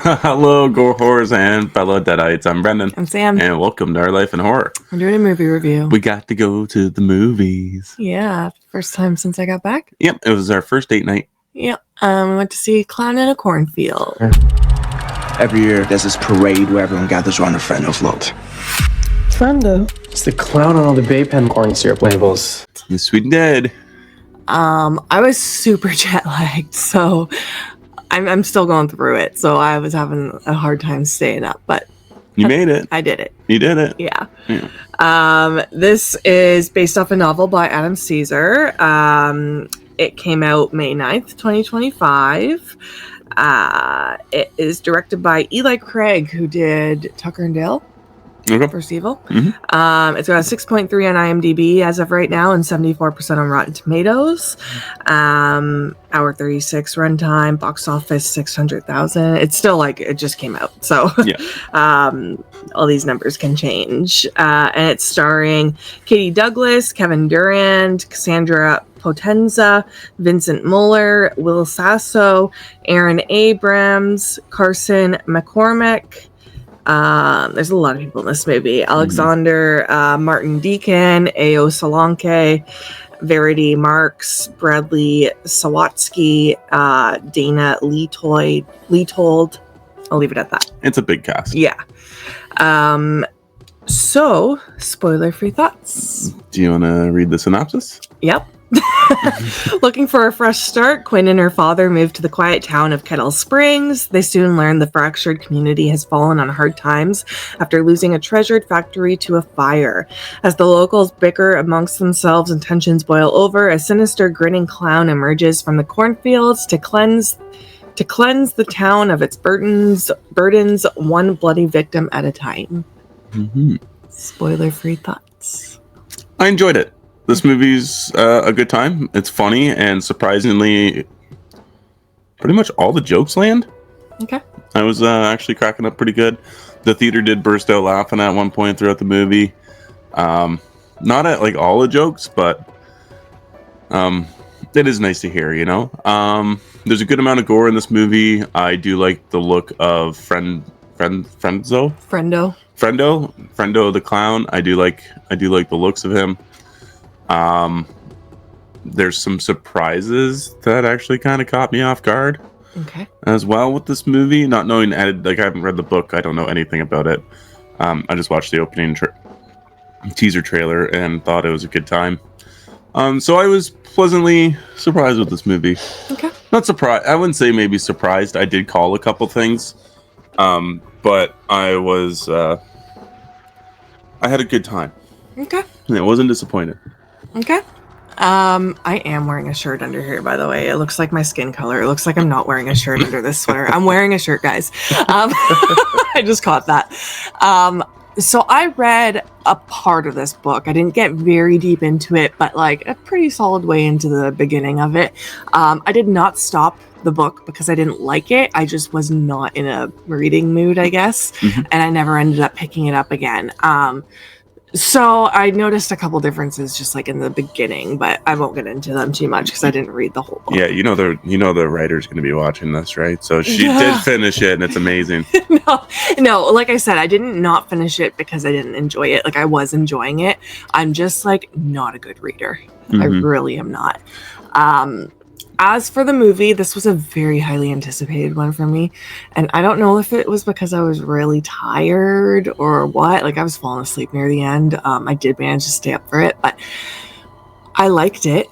Hello, gore horrors and fellow deadites. I'm Brendan. I'm Sam. And welcome to Our Life in Horror. We're doing a movie review. We got to go to the movies. Yeah, first time since I got back. Yep, it was our first date night. Yep, we went to see Clown in a Cornfield. Every year, there's this parade where everyone gathers around a Friendo float. Friendo? It's the clown on all the Bay Pen corn syrup labels. Sweet and dead. I was super jet lagged, so I'm still going through it. So I was having a hard time staying up, but You made it. I did it. You did it. Yeah. This is based off a novel by Adam Caesar. It came out May 9th, 2025. It is directed by Eli Craig, who did Tucker and Dale. Okay. First Evil. Mm-hmm. It's got a 6.3 on IMDb as of right now and 74% on Rotten Tomatoes. Hour 36 runtime, box office 600,000. It's still like it just came out, so Yeah. All these numbers can change. And it's starring Katie Douglas, Kevin Durand, Cassandra Potenza, Vincent Muller, Will Sasso, Aaron Abrams, Carson McCormick. There's a lot of people in this movie. Alexander Martin Deacon, Ao Solanke, Verity Marks, Bradley Sawatsky, Dana Leetold. I'll leave it at that. It's a big cast. Yeah. So, spoiler-free thoughts. Do you want to read the synopsis? Yep. Looking for a fresh start, Quinn and her father moved to the quiet town of Kettle Springs. They soon learn the fractured community has fallen on hard times after losing a treasured factory to a fire. As the locals bicker amongst themselves and tensions boil over, a sinister grinning clown emerges from the cornfields to cleanse the town of its burdens, one bloody victim at a time. Mm-hmm. Spoiler-free thoughts. I enjoyed it. This movie's a good time. It's funny and surprisingly, pretty much all the jokes land. Okay. I was actually cracking up pretty good. The theater did burst out laughing at one point throughout the movie. Not at like all the jokes, but it is nice to hear, you know. There's a good amount of gore in this movie. I do like the look of Friendo the clown. I do like the looks of him. There's some surprises that actually kind of caught me off guard. Okay. As well with this movie, not knowing, like, I haven't read the book, I don't know anything about it. I just watched the opening teaser trailer and thought it was a good time. So I was pleasantly surprised with this movie. Okay. Not surprised. I wouldn't say maybe surprised. I did call a couple things, but I was I had a good time. Okay. And I wasn't disappointed. Okay. I am wearing a shirt under here, by the way. It looks like my skin color. It looks like I'm not wearing a shirt under this sweater. I'm wearing a shirt, guys. I just caught that. So I read a part of this book. I didn't get very deep into it, but like a pretty solid way into the beginning of it. I did not stop the book because I didn't like it. I just was not in a reading mood, I guess. Mm-hmm. And I never ended up picking it up again. So I noticed a couple differences just like in the beginning, but I won't get into them too much because I didn't read the whole book. Yeah, you know the writer's going to be watching this, right? So she did finish it, and it's amazing. No, like I said, I didn't not finish it because I didn't enjoy it. Like I was enjoying it. I'm just like not a good reader. Mm-hmm. I really am not. As for the movie, this was a very highly anticipated one for me. And I don't know if it was because I was really tired or what. Like I was falling asleep near the end. I did manage to stay up for it, but I liked it.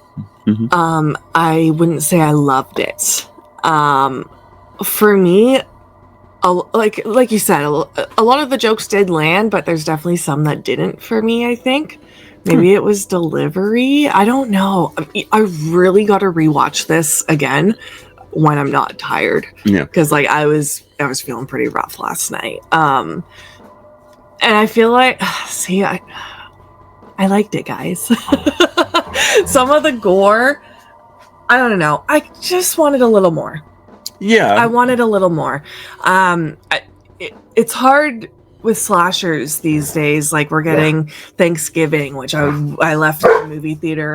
Mm-hmm. I wouldn't say I loved it. For me, like you said, a lot of the jokes did land, but there's definitely some that didn't for me, I think. Maybe it was delivery. I don't know. I really got to rewatch this again when I'm not tired. Yeah. Because like I was feeling pretty rough last night. And I feel like, see, I liked it, guys. Some of the gore, I don't know. I just wanted a little more. Yeah. I wanted a little more. It's hard with slashers these days. Like we're getting Thanksgiving, which I left the movie theater.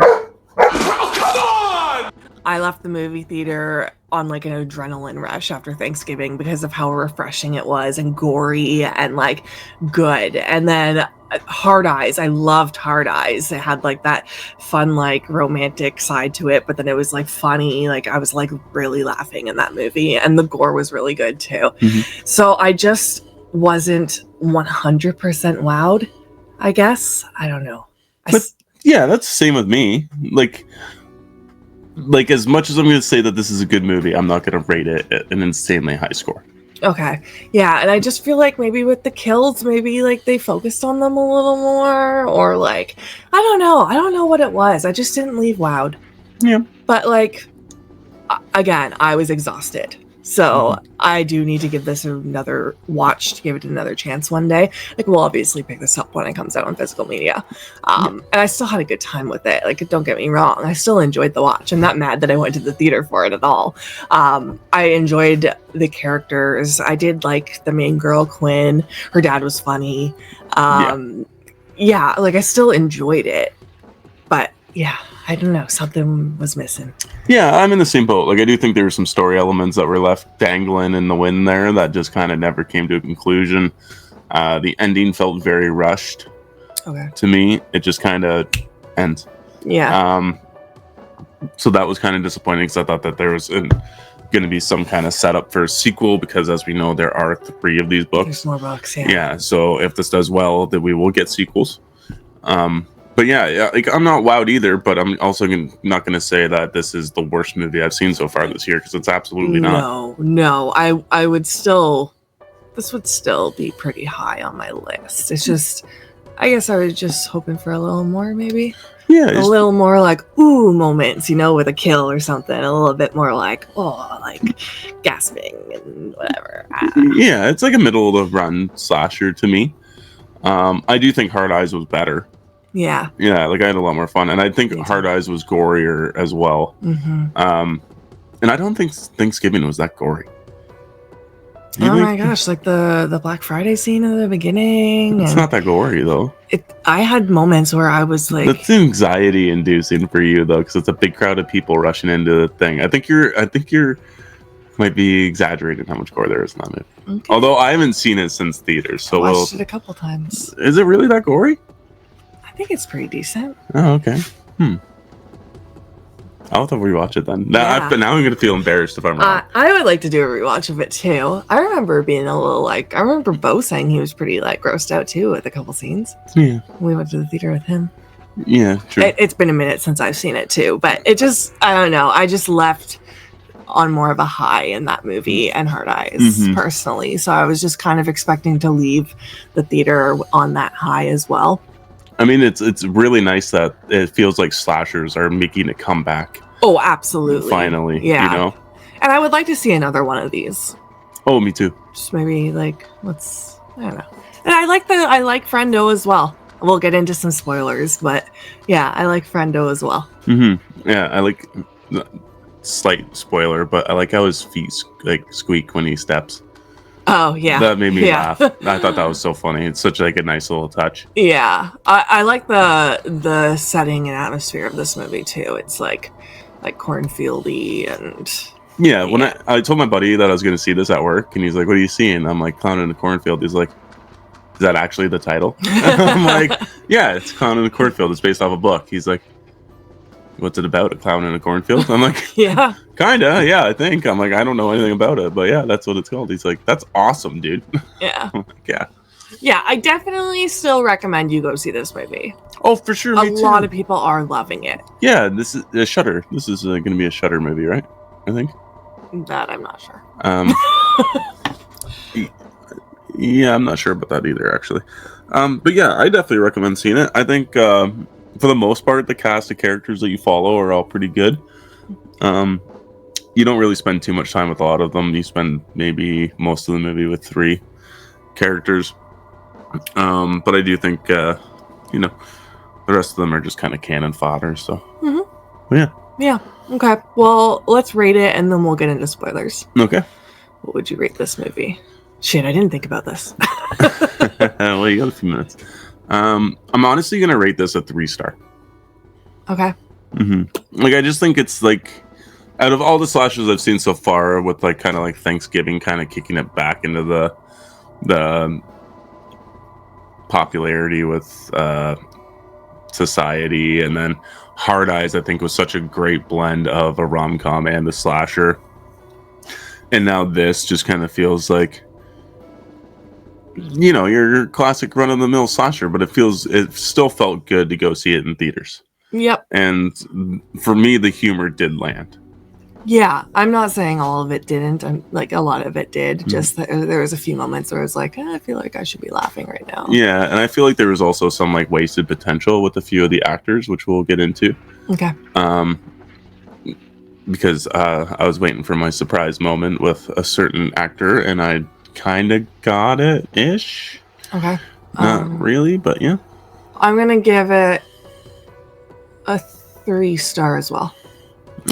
Oh, come I left the movie theater on like an adrenaline rush after Thanksgiving because of how refreshing it was and gory and like good. And then Hard Eyes, I loved Hard Eyes. It had like that fun, like romantic side to it, but then it was like funny. Like I was like really laughing in that movie, and the gore was really good too. So I just wasn't 100% wowed, I guess. I don't know. But yeah, that's the same with me. Like as much as I'm going to say that this is a good movie, I'm not going to rate it an insanely high score. Okay. Yeah, and I just feel like maybe with the kills, maybe like they focused on them a little more, or like I don't know. I don't know what it was. I just didn't leave wowed. Yeah. But like again, I was exhausted. So I do need to give this another watch, to give it another chance one day. Like we'll obviously pick this up when it comes out on physical media. And I still had a good time with it. Like don't get me wrong, I still enjoyed the watch. I'm not mad that I went to the theater for it at all. I enjoyed the characters. I did like the main girl, Quinn. Her dad was funny. Yeah, like I still enjoyed it. But yeah, I don't know. Something was missing. Yeah, I'm in the same boat. Like, I do think there were some story elements that were left dangling in the wind there that just kind of never came to a conclusion. The ending felt very rushed. Okay. To me, it just kind of ends. Yeah. So that was kind of disappointing because I thought that there was going to be some kind of setup for a sequel because, as we know, there are 3 of these books. There's more books, yeah. Yeah, so if this does well, then we will get sequels. But yeah, like I'm not wowed either, but I'm also not going to say that this is the worst movie I've seen so far this year because it's absolutely not. No, I would still, this would still be pretty high on my list. It's just, I guess I was just hoping for a little more, maybe. Yeah, a little more like ooh moments, with a kill or something. A little bit more like like gasping and whatever. Yeah, it's like a middle of the run slasher to me. I do think Hard Eyes was better. Yeah, like I had a lot more fun, and I think Hard Eyes was gorier as well. And I don't think Thanksgiving was that gory. My gosh, like the Black Friday scene at the beginning. It's not that gory though. I had moments where I was like, that's anxiety inducing for you though, because it's a big crowd of people rushing into the thing. I think you're might be exaggerating how much gore there is in that movie. Okay. Although I haven't seen it since theaters, so I watched it a couple times. Is it really that gory? I think it's pretty decent. Oh, okay. I'll have to rewatch it then. But now I'm going to feel embarrassed if I'm wrong. I would like to do a rewatch of it too. I remember being a little I remember Bo saying he was pretty grossed out too with a couple scenes. Yeah. We went to the theater with him. Yeah, true. It's been a minute since I've seen it too, but it just, I don't know. I just left on more of a high in that movie and Hard Eyes personally. So I was just kind of expecting to leave the theater on that high as well. I mean, it's really nice that it feels like slashers are making a comeback. Oh, absolutely. Finally, yeah. And I would like to see another one of these. Oh, me too. Just maybe I don't know. And I like Friendo as well. We'll get into some spoilers, but yeah, I like Friendo as well. Yeah, I like, slight spoiler, but I like how his feet squeak when he steps. Oh yeah, that made me laugh. I thought that was so funny. It's such a nice little touch. Yeah, I like the setting and atmosphere of this movie too. It's like cornfieldy and yeah. When I told my buddy that I was going to see this at work, and he's like, "What are you seeing?" I'm like, "Clown in the Cornfield." He's like, "Is that actually the title?" I'm like, "Yeah, it's Clown in the Cornfield. It's based off a book." He's like, "What's it about? A clown in a cornfield?" I'm like, "Yeah, kinda. Yeah, I think." I'm like, "I don't know anything about it, but yeah, that's what it's called." He's like, "That's awesome, dude." Yeah. I'm like, yeah. Yeah, I definitely still recommend you go see this movie. Oh, for sure. A lot of people are loving it. Yeah, this is a Shudder. This is going to be a Shudder movie, right? I think. That I'm not sure. Yeah, I'm not sure about that either, actually. But yeah, I definitely recommend seeing it. I think for the most part, the cast of characters that you follow are all pretty good. You don't really spend too much time with a lot of them. You spend maybe most of the movie with 3 characters. But I do think, the rest of them are just kind of cannon fodder. So, yeah. Yeah. Okay. Well, let's rate it, and then we'll get into spoilers. Okay. What would you rate this movie? Shit, I didn't think about this. Well, you got a few minutes. I'm honestly gonna rate this a 3-star. Okay. I just think it's out of all the slashers I've seen so far, with like kind of like Thanksgiving kind of kicking it back into the popularity with Society, and then Hard Eyes, I think was such a great blend of a rom-com and a slasher. And now this just kind of feels like, you know, your classic run-of-the-mill slasher, but it still felt good to go see it in theaters. Yep. And for me, the humor did land. Yeah, I'm not saying all of it didn't. Like a lot of it did. Mm-hmm. Just there was a few moments where I was like, I feel like I should be laughing right now. Yeah, and I feel like there was also some like wasted potential with a few of the actors, which we'll get into. Okay. Because I was waiting for my surprise moment with a certain actor, and I kind of got it ish. Okay. Not really, but yeah. I'm gonna give it a 3-star as well.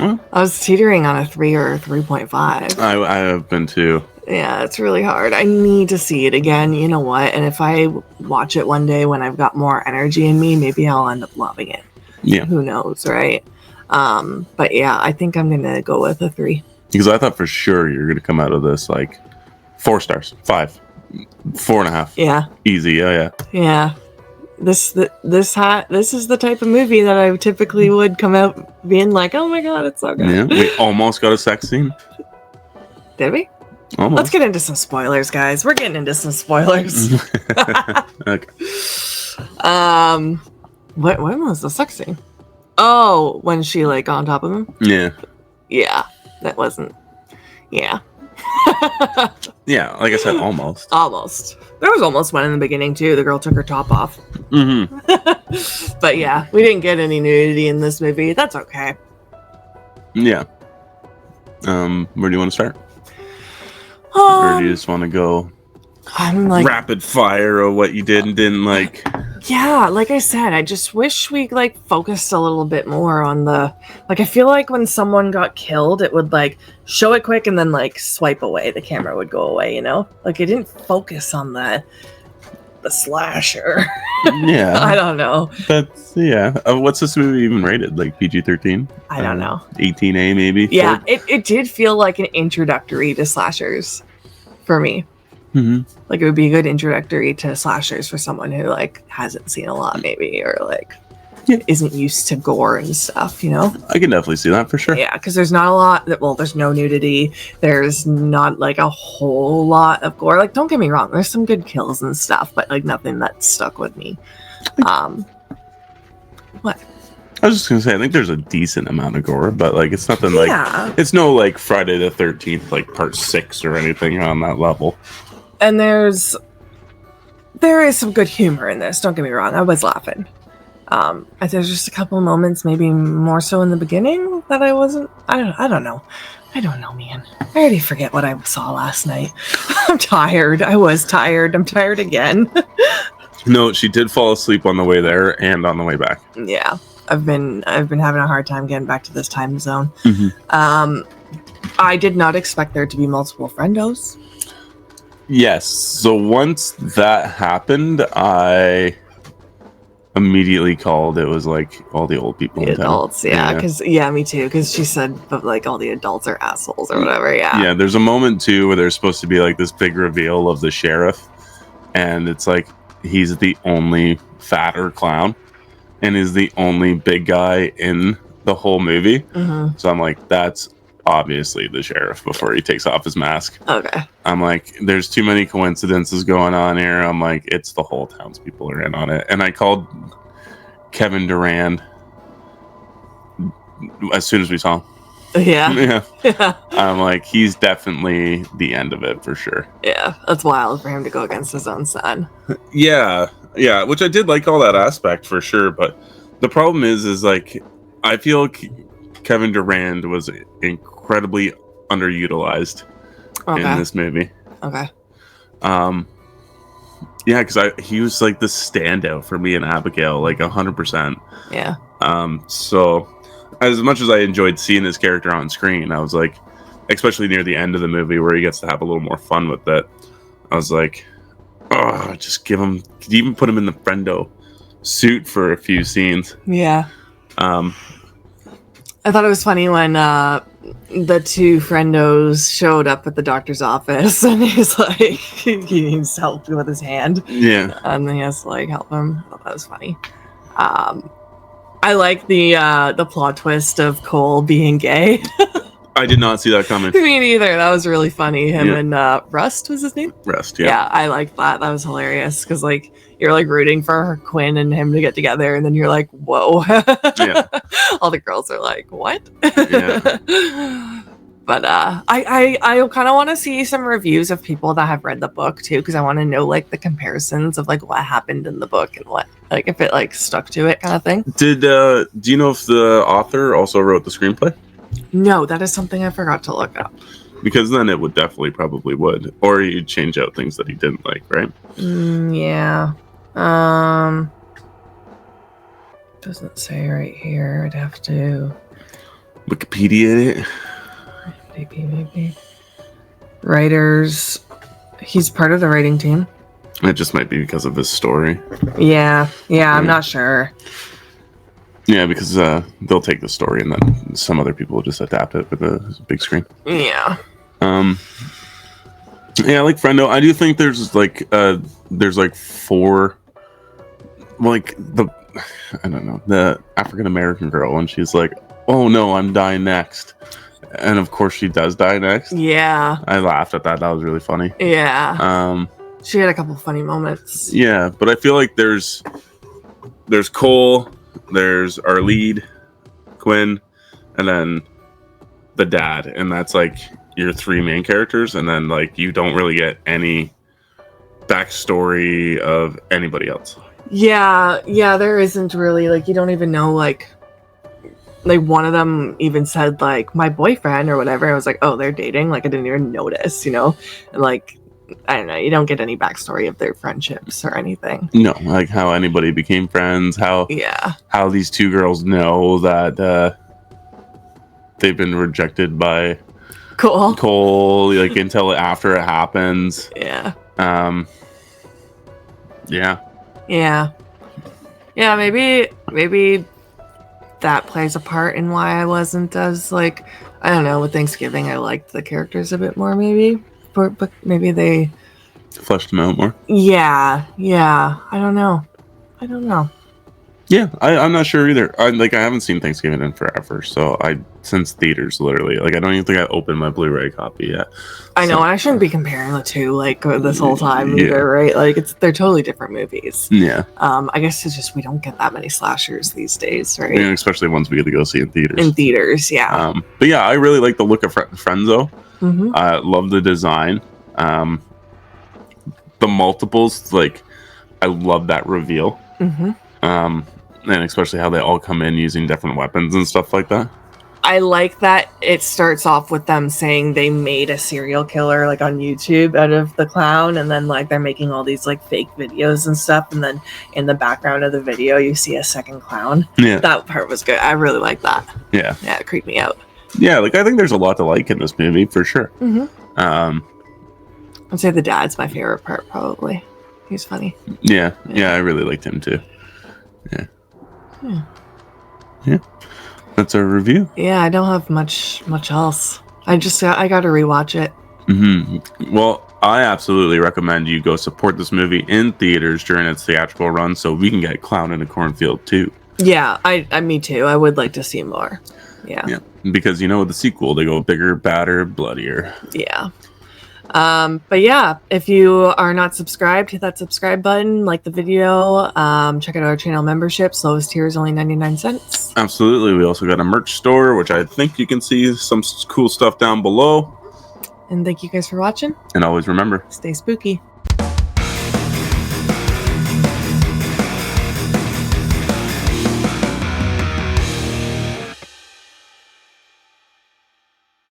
Oh. I was teetering on a 3 or a 3.5. I have been too. Yeah, it's really hard. I need to see it again. You know what? And if I watch it one day when I've got more energy in me, maybe I'll end up loving it. Yeah. Who knows, right? But yeah, I think I'm gonna go with a 3. Because I thought for sure you're gonna come out of this like 4 stars, 5, 4.5. Yeah. Easy. Oh yeah. Yeah. This is the type of movie that I typically would come out being like, oh my god, it's so good. Yeah. We almost got a sex scene. Did we? Almost. Let's get into some spoilers, guys. We're getting into some spoilers. Okay. When was the sex scene? Oh, when she like on top of him? Yeah. Yeah. That wasn't. Yeah. Yeah, like I said, almost. Almost. There was almost one in the beginning too. The girl took her top off. Mm-hmm. But yeah, we didn't get any nudity in this movie. That's okay. Yeah. Where do you want to start? Or do you just want to go I'm like rapid fire of what you did and didn't like? Yeah, like I said, I just wish we like focused a little bit more on the like I feel like when someone got killed, it would like show it quick and then like swipe away. The camera would go away, you know? Like it didn't focus on the slasher. Yeah. I don't know. That's what's this movie even rated? Like PG-13? I don't know. 18A maybe? Yeah, it did feel like an introductory to slashers for me. Mm-hmm. Like it would be a good introductory to slashers for someone who like hasn't seen a lot maybe, or like isn't used to gore and stuff, you know? I can definitely see that for sure. Yeah, because there's not a lot there's no nudity. There's not like a whole lot of gore. Like, don't get me wrong, there's some good kills and stuff, but like nothing that stuck with me. What? I was just gonna say, I think there's a decent amount of gore, but like it's nothing like it's no like Friday the 13th like part 6 or anything on that level. And there is some good humor in this. Don't get me wrong, I was laughing. There's just a couple of moments, maybe more so in the beginning, that I wasn't. I don't know. I don't know, man. I already forget what I saw last night. I'm tired. I was tired. I'm tired again. No, she did fall asleep on the way there and on the way back. Yeah, I've been having a hard time getting back to this time zone. Mm-hmm. I did not expect there to be multiple friendos. Yes. So once that happened, I immediately called. It was like all the old people The in town. adults, yeah, because me too. Because she said, but like all the adults are assholes or whatever. Yeah. Yeah. There's a moment too where there's supposed to be like this big reveal of the sheriff, and it's like he's the only fatter clown, and is the only big guy in the whole movie. Mm-hmm. So I'm like, that's obviously the sheriff before he takes off his mask. Okay. I'm like, there's too many coincidences going on here. I'm like, it's the whole townspeople are in on it. And I called Kevin Durand as soon as we saw him. Yeah. Yeah. I'm like, he's definitely the end of it for sure. Yeah, that's wild for him to go against his own son. Yeah, which I did like all that aspect for sure. But the problem is like, I feel Kevin Durand was incredibly underutilized in this movie. Okay. Yeah, because he was like the standout for me and Abigail, like 100%. Yeah. So as much as I enjoyed seeing his character on screen, I was like, especially near the end of the movie where he gets to have a little more fun with it, I was like, oh, just give him, could you even put him in the friendo suit for a few scenes? Yeah. I thought it was funny when the two friendos showed up at the doctor's office, and he's like, he needs help with his hand. Yeah. And he has to like help him. I thought that was funny. I like the plot twist of Cole being gay. I did not see that coming. Me neither. That was really funny. Him and Rust was his name. Rust, yeah. Yeah, I liked that. That was hilarious because like you're like rooting for Quinn and him to get together, and then you're like, whoa. Yeah. All the girls are like, what? Yeah. But I kind of want to see some reviews of people that have read the book too, because I want to know like the comparisons of like what happened in the book and what like if it like stuck to it kind of thing. Do you know if the author also wrote the screenplay? No, that is something I forgot to look up. Because then it would probably would, or you'd change out things that he didn't like, right? Yeah. Doesn't say right here. I'd have to Wikipedia it. maybe. Writers. He's part of the writing team. It just might be because of his story. Yeah. I'm not sure. Yeah, because they'll take the story and then some other people will just adapt it for the big screen. Yeah. Yeah, like Friendo, I do think there's four, like I don't know, the African American girl, and she's like, oh no, I'm dying next. And of course she does die next. Yeah. I laughed at that. That was really funny. Yeah. She had a couple funny moments. Yeah, but I feel like there's Cole, there's our lead, Quinn, and then the dad, and that's like your three main characters, and then like you don't really get any backstory of anybody else. Yeah, there isn't really, like, you don't even know, like one of them even said like my boyfriend or whatever. I was like, oh, they're dating. Like I didn't even notice, you know. And like I don't know, you don't get any backstory of their friendships or anything. No, like how anybody became friends, how these two girls know that they've been rejected by Cole, like until after it happens. Yeah. Maybe that plays a part in why I wasn't as like, I don't know, with Thanksgiving I liked the characters a bit more maybe. But maybe they fleshed them out more. Yeah. I don't know. Yeah, I'm not sure either. I haven't seen Thanksgiving in forever, so since theaters literally. Like I don't even think I opened my Blu-ray copy yet. I know, and I shouldn't be comparing the two like this whole time either, right? Like they're totally different movies. Yeah. I guess it's just we don't get that many slashers these days, right? Yeah, especially ones we get to go see in theaters. Yeah. But yeah, I really like the look of Friendzo. Mm-hmm. I love the design. The multiples, like I love that reveal. Mm-hmm. And especially how they all come in using different weapons and stuff like that. I like that it starts off with them saying they made a serial killer like on YouTube out of the clown, and then like they're making all these like fake videos and stuff, and then in the background of the video you see a second clown. Yeah, that part was good. I really like that. Yeah, it creeped me out. Yeah, like I think there's a lot to like in this movie for sure. Mm-hmm. I'd say the dad's my favorite part probably. He's funny. Yeah, I really liked him too. Yeah. That's our review. Yeah, I don't have much else. I got to rewatch it. Mm-hmm. Well, I absolutely recommend you go support this movie in theaters during its theatrical run, so we can get Clown into Cornfield too. Yeah, me too. I would like to see more. Yeah. Because the sequel, they go bigger, badder, bloodier. Yeah. But yeah, if you are not subscribed, hit that subscribe button, like the video, check out our channel memberships. Lowest tier is only 99 cents. Absolutely. We also got a merch store, which I think you can see some cool stuff down below. And thank you guys for watching. And always remember, stay spooky.